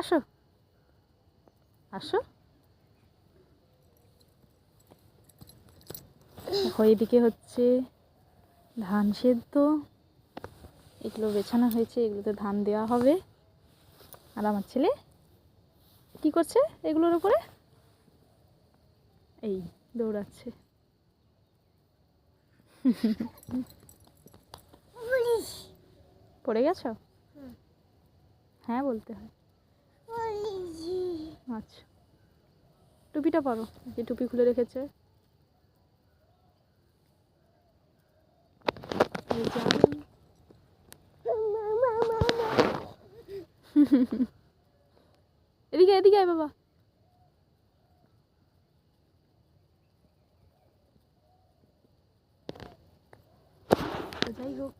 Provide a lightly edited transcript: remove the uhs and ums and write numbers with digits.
আসো আসো। দেখো এদিকে হচ্ছে ধান সেদ্ধ, এগুলো বেছানো হয়েছে, এগুলোতে ধান দেওয়া হবে। আর আমার ছেলে কি করছে এগুলোর উপরে? এই দৌড়াচ্ছে। পড়ে গেছো? হ্যাঁ বলতে হয়। আচ্ছা, টুপিটা পরো, যে টুপি খুলে রেখেছে। এদিকে এদিকে আয় বাবা। যাই হোক,